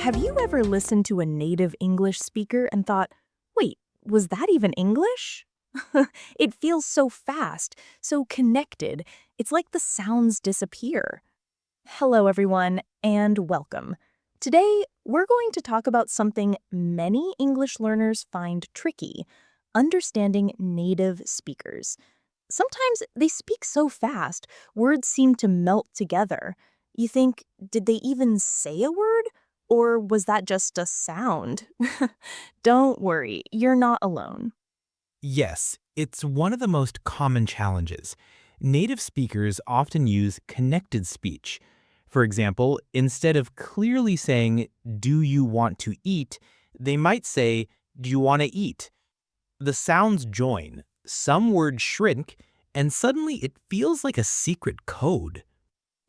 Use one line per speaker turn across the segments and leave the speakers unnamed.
Have you ever listened to a native English speaker and thought, wait, was that even English? It feels so fast, so connected. It's like the sounds disappear. Hello, everyone, and welcome. Today, we're going to talk about something many English learners find tricky: understanding native speakers. Sometimes they speak so fast, words seem to melt together. You think, did they even say a word? Or was that just a sound? Don't worry, you're not alone.
Yes, it's one of the most common challenges. Native speakers often use connected speech. For example, instead of clearly saying, "Do you want to eat?" they might say, "Do you want to eat?" The sounds join, some words shrink, and suddenly it feels like a secret code.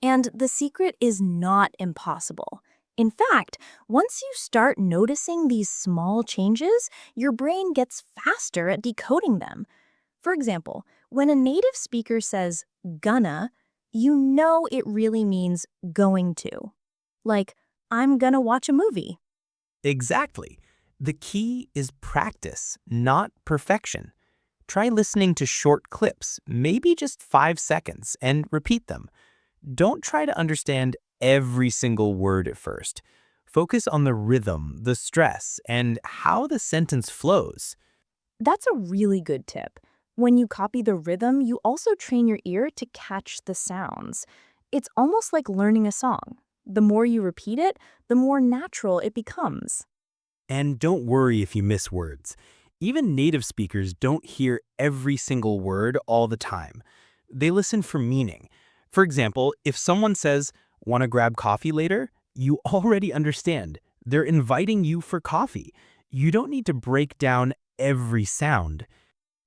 And the secret is not impossible. In fact, once you start noticing these small changes, your brain gets faster at decoding them. For example, when a native speaker says gonna, you know it really means going to. Like, I'm gonna watch a movie.
Exactly. The key is practice, not perfection. Try listening to short clips, maybe just 5 seconds, and repeat them. Don't try to understand every single word at first. Focus on the rhythm, the stress, and how the sentence flows.
That's a really good tip. When you copy the rhythm, you also train your ear to catch the sounds. It's almost like learning a song. The more you repeat it, the more natural it becomes.
And don't worry if you miss words. Even native speakers don't hear every single word all the time. They listen for meaning. For example, if someone says, "Want to grab coffee later?" you already understand. They're inviting you for coffee. You don't need to break down every sound.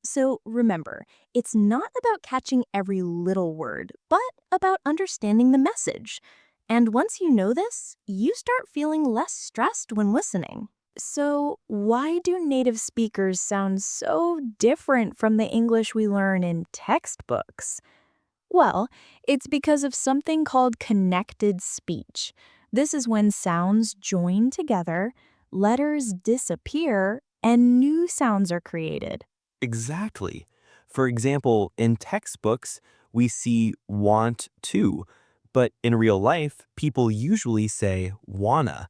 So remember, it's not about catching every little word, but about understanding the message. And once you know this, you start feeling less stressed when listening. So, why do native speakers sound so different from the English we learn in textbooks? Well, it's because of something called connected speech. This is when sounds join together, letters disappear, and new sounds are created.
Exactly. For example, in textbooks, we see want to, but in real life, people usually say wanna.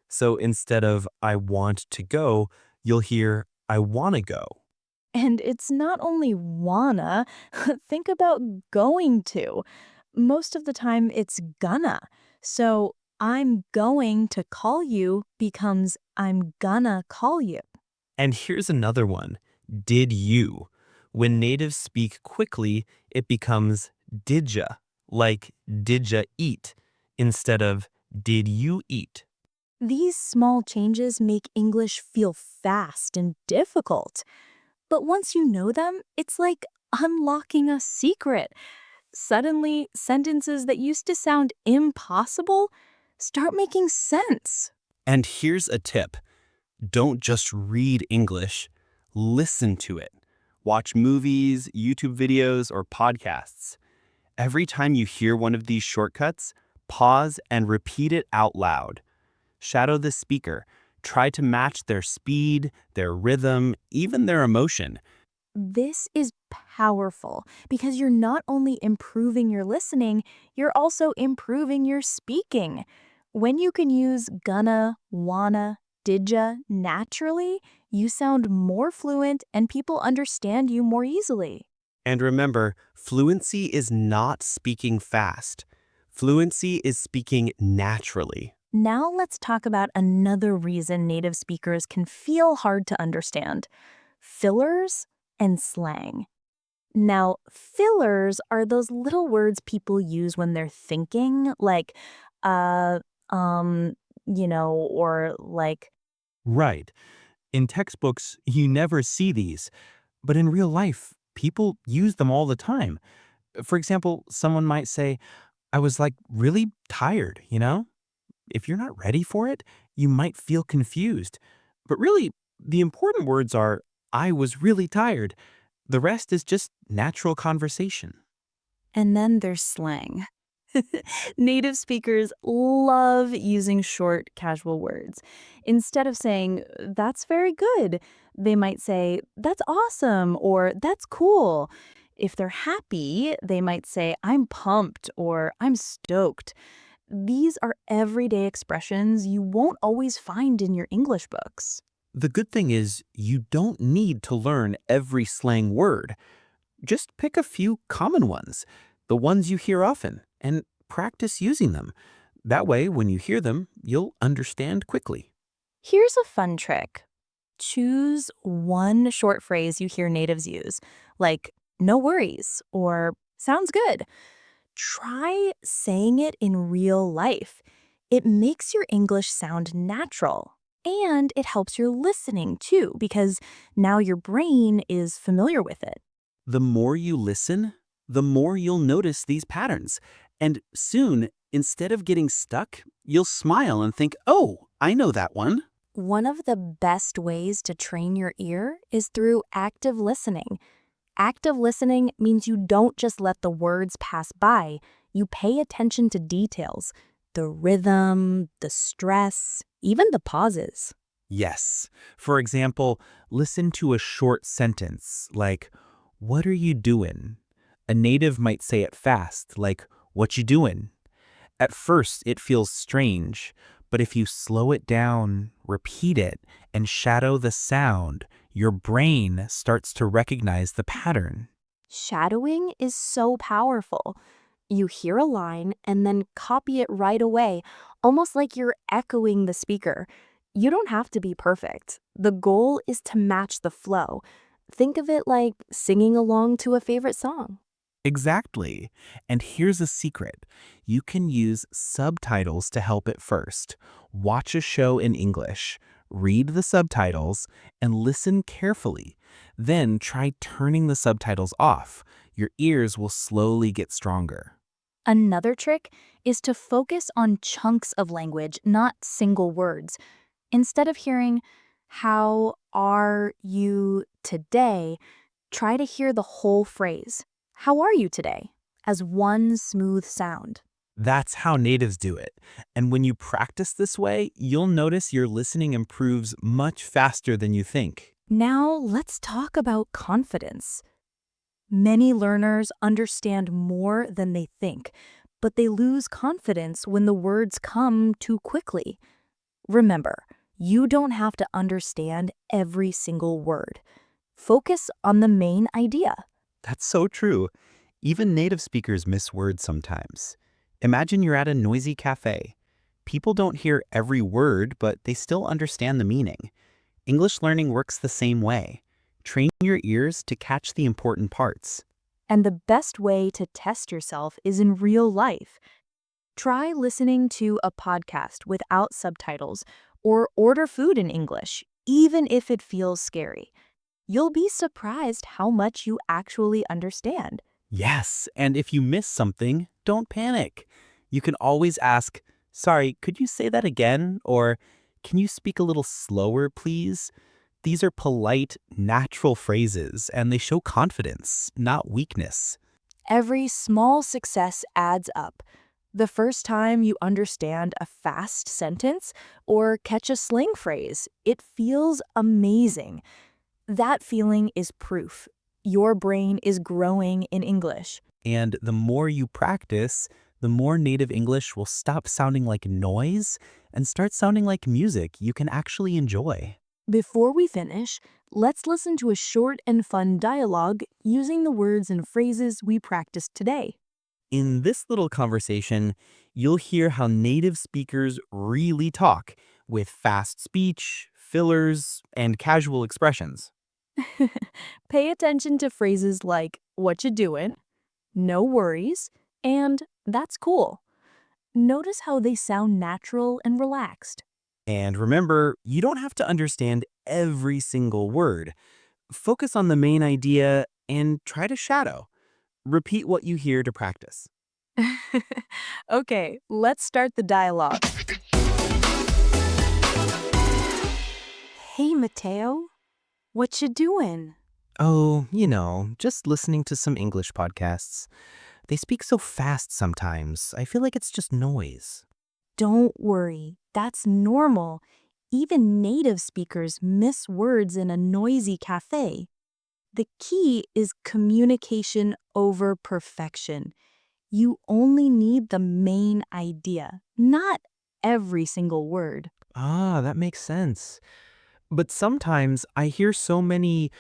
So instead of "I want to go," you'll hear "I wanna go."
And it's not only wanna, think about going to. Most of the time, it's gonna. So, I'm going to call you becomes I'm gonna call you.
And here's another one, did you. When natives speak quickly, it becomes didja, like didja eat, instead of did you eat.
These small changes make English feel fast and difficult. But once you know them, it's like unlocking a secret. Suddenly, sentences that used to sound impossible start making sense.
And here's a tip. Don't just read English, listen to it. Watch movies, YouTube videos, or podcasts. Every time you hear one of these shortcuts, pause and repeat it out loud. Shadow the speaker. Try to match their speed, their rhythm, even their emotion.
This is powerful because you're not only improving your listening, you're also improving your speaking. When you can use gonna, wanna, didja naturally, you sound more fluent and people understand you more easily.
And remember, fluency is not speaking fast. Fluency is speaking naturally.
Now let's talk about another reason native speakers can feel hard to understand: fillers and slang. Now, fillers are those little words people use when they're thinking, like, uh, um, or like,
Right. In textbooks, you never see these, but in real life, people use them all the time. For example, someone might say, "I was like really tired?" If you're not ready for it, you might feel confused. But really, the important words are, "I was really tired." The rest is just natural conversation.
and then there's slang. Native speakers love using short, casual words. Instead of saying, "That's very good," they might say, "That's awesome," or "That's cool." If they're happy, they might say, "I'm pumped," or "I'm stoked." These are everyday expressions you won't always find in your English books.
The good thing is you don't need to learn every slang word. Just pick a few common ones, the ones you hear often, and practice using them. That way, when you hear them, you'll understand quickly.
Here's a fun trick. Choose one short phrase you hear natives use, like "no worries" or "sounds good." Try saying it in real life. It makes your English sound natural. And it helps your listening too, because now your brain is familiar with it.
The more you listen, the more you'll notice these patterns. And soon, instead of getting stuck, you'll smile and think, oh, I know that one.
One of the best ways to train your ear is through active listening. Active listening means you don't just let the words pass by, you pay attention to details, the rhythm, the stress, even the pauses.
Yes. For example, listen to a short sentence like, what are you doing? A native might say it fast, like, what you doing? At first, it feels strange, but if you slow it down, repeat it, and shadow the sound, your brain starts to recognize the pattern.
Shadowing is so powerful. You hear a line and then copy it right away, almost like you're echoing the speaker. You don't have to be perfect. The goal is to match the flow. Think of it like singing along to a favorite song.
Exactly. And here's a secret. You can use subtitles to help at first. Watch a show in English, read the subtitles, and listen carefully. Then try turning the subtitles off. Your ears will slowly get stronger.
Another trick is to focus on chunks of language, not single words. Instead of hearing, "How are you today?" try to hear the whole phrase, "How are you today?" as one smooth sound.
That's how natives do it. And when you practice this way, you'll notice your listening improves much faster than you think.
Now let's talk about confidence. Many learners understand more than they think, but they lose confidence when the words come too quickly. Remember, you don't have to understand every single word. Focus on the main idea.
That's so true. Even native speakers miss words sometimes. Imagine you're at a noisy cafe. People don't hear every word, but they still understand the meaning. English learning works the same way. Train your ears to catch the important parts.
And the best way to test yourself is in real life. Try listening to a podcast without subtitles or order food in English, even if it feels scary. You'll be surprised how much you actually understand.
Yes, and if you miss something, don't panic. You can always ask, sorry, could you say that again? Or can you speak a little slower, please? These are polite, natural phrases, and they show confidence, not weakness.
Every small success adds up. The first time you understand a fast sentence or catch a slang phrase, it feels amazing. That feeling is proof. Your brain is growing in English.
And the more you practice, the more native English will stop sounding like noise and start sounding like music you can actually enjoy.
Before we finish, let's listen to a short and fun dialogue using the words and phrases we practiced today.
In this little conversation, you'll hear how native speakers really talk with fast speech, fillers, and casual expressions.
Pay attention to phrases like "what you doing," "no worries," and "that's cool." Notice how they sound natural and relaxed.
And remember, you don't have to understand every single word. Focus on the main idea and try to shadow. Repeat what you hear to practice.
Okay, let's start the dialogue. "Hey, Mateo, what you doing?"
Oh, just listening to some English podcasts. They speak so fast sometimes. I feel like it's just noise.
Don't worry, that's normal. Even native speakers miss words in a noisy cafe. The key is communication over perfection. You only need the main idea, not every single word.
Ah, that makes sense. But sometimes I hear so many,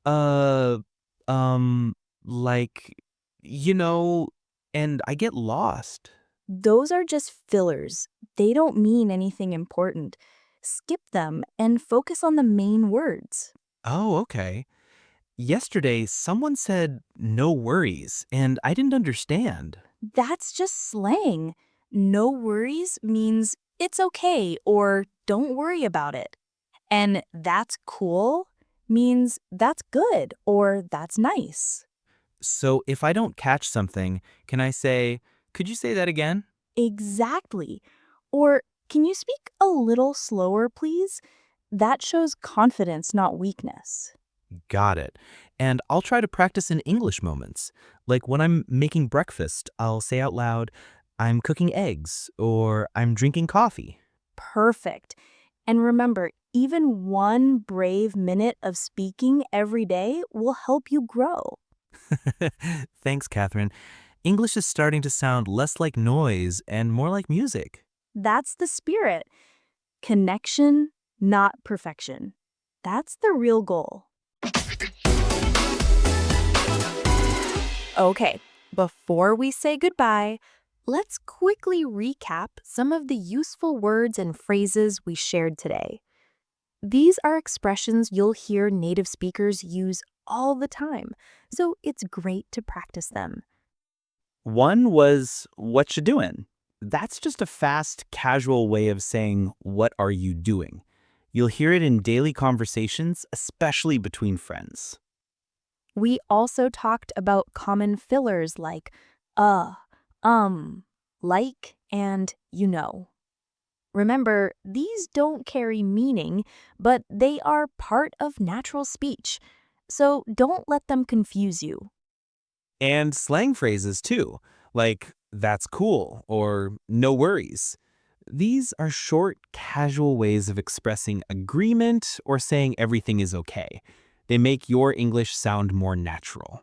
uh, um, like, you know, and I get lost.
Those are just fillers. They don't mean anything important. Skip them and focus on the main words.
Oh, okay. Yesterday, someone said, no worries, and I didn't understand.
That's just slang. No worries means it's okay or don't worry about it. And that's cool means that's good or that's nice.
So if I don't catch something, can I say, could you say that again?
Exactly. Or can you speak a little slower, please? That shows confidence, not weakness.
Got it. And I'll try to practice in English moments. Like when I'm making breakfast, I'll say out loud, I'm cooking eggs, or I'm drinking coffee.
Perfect. And remember, even one brave minute of speaking every day will help you grow.
Thanks, Catherine. English is starting to sound less like noise and more like music.
That's the spirit. Connection, not perfection. That's the real goal. Okay, before we say goodbye, let's quickly recap some of the useful words and phrases we shared today. These are expressions you'll hear native speakers use all the time, so it's great to practice them.
One was, what you doing? That's just a fast, casual way of saying, what are you doing? You'll hear it in daily conversations, especially between friends.
We also talked about common fillers like um, like, and you know. Remember, these don't carry meaning, but they are part of natural speech, so don't let them confuse you.
And slang phrases too, like, that's cool, or no worries. These are short, casual ways of expressing agreement or saying everything is okay. They make your English sound more natural.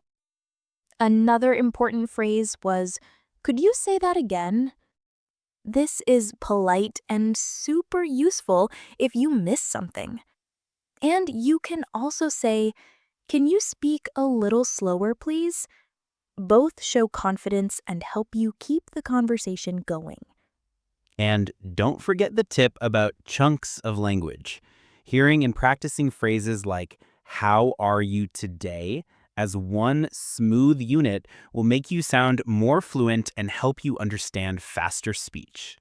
Another important phrase was, could you say that again? This is polite and super useful if you miss something. And you can also say, can you speak a little slower, please? Both show confidence and help you keep the conversation going.
And don't forget the tip about chunks of language. Hearing and practicing phrases like, how are you today, as one smooth unit will make you sound more fluent and help you understand faster speech.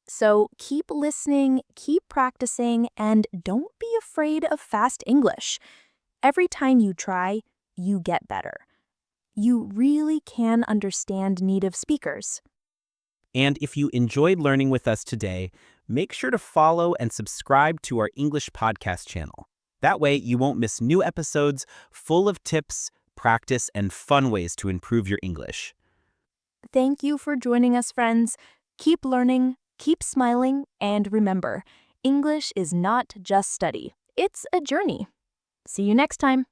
So keep listening, keep practicing, and don't be afraid of fast English. Every time you try, you get better. You really can understand native speakers.
And if you enjoyed learning with us today, make sure to follow and subscribe to our English podcast channel. That way, you won't miss new episodes full of tips, practice, and fun ways to improve your English.
Thank you for joining us, friends. Keep learning, keep smiling, and remember, English is not just study, it's a journey. See you next time.